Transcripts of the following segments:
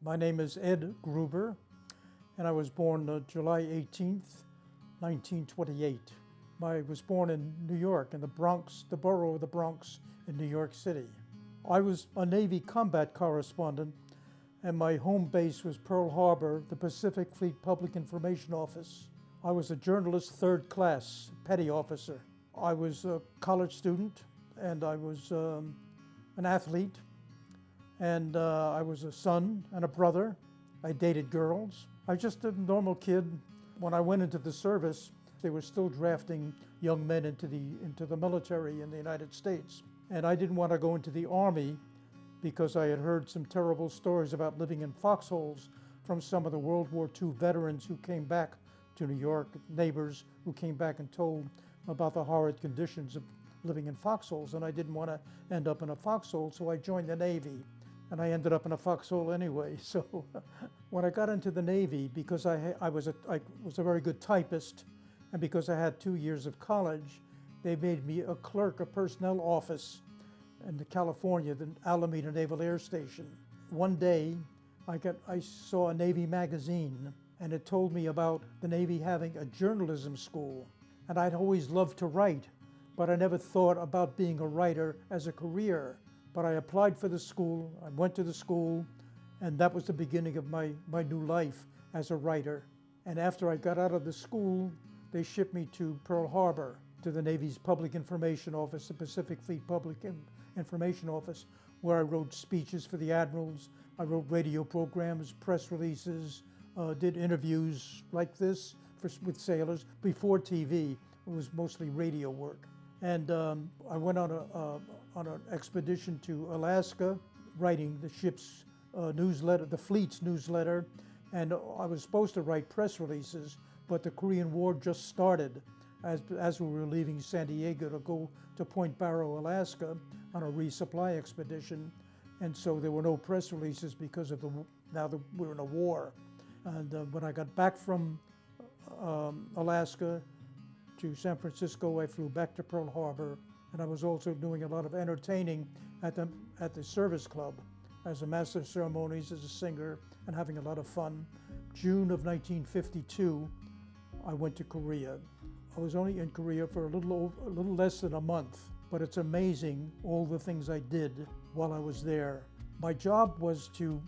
My name is Ed Gruber, and I was born July 18th, 1928. I was born in New York, in the Bronx, the borough of the Bronx in New York City. I was a Navy combat correspondent, and my home base was Pearl Harbor, the Pacific Fleet Public Information Office. I was a journalist, third class, petty officer. I was a college student, and I was an athlete, and I was a son and a brother. I dated girls. I was just a normal kid. When I went into the service, they were still drafting young men into the military in the United States. And I didn't want to go into the Army because I had heard some terrible stories about living in foxholes from some of the World War II veterans who came back to New York, neighbors who came back and told about the horrid conditions of living in foxholes. And I didn't want to end up in a foxhole, so I joined the Navy. And I ended up in a foxhole anyway. So when I got into the Navy, because I was a very good typist, and because I had 2 years of college, they made me a clerk, a personnel office in California, the Alameda Naval Air Station. One day, I saw a Navy magazine, and it told me about the Navy having a journalism school. And I'd always loved to write, but I never thought about being a writer as a career. But I applied for the school, I went to the school, and that was the beginning of my new life as a writer. And after I got out of the school, they shipped me to Pearl Harbor, to the Navy's Public Information Office, the Pacific Fleet Public Information Office, where I wrote speeches for the admirals. I wrote radio programs, press releases, did interviews like this with sailors. Before TV, it was mostly radio work. And I went on an expedition to Alaska, writing the ship's newsletter, the fleet's newsletter, and I was supposed to write press releases, but the Korean War just started as we were leaving San Diego to go to Point Barrow, Alaska, on a resupply expedition, and so there were no press releases because of now that we're in a war. And when I got back from Alaska to San Francisco, I flew back to Pearl Harbor, and I was also doing a lot of entertaining at the service club as a master of ceremonies, as a singer, and having a lot of fun. June of 1952, I went to Korea. I was only in Korea for a little less than a month, but it's amazing all the things I did while I was there. My job was to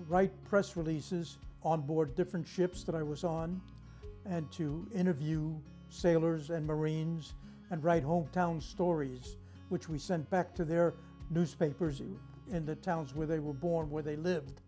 write press releases on board different ships that I was on, and to interview sailors and Marines, and write hometown stories, which we sent back to their newspapers in the towns where they were born, where they lived.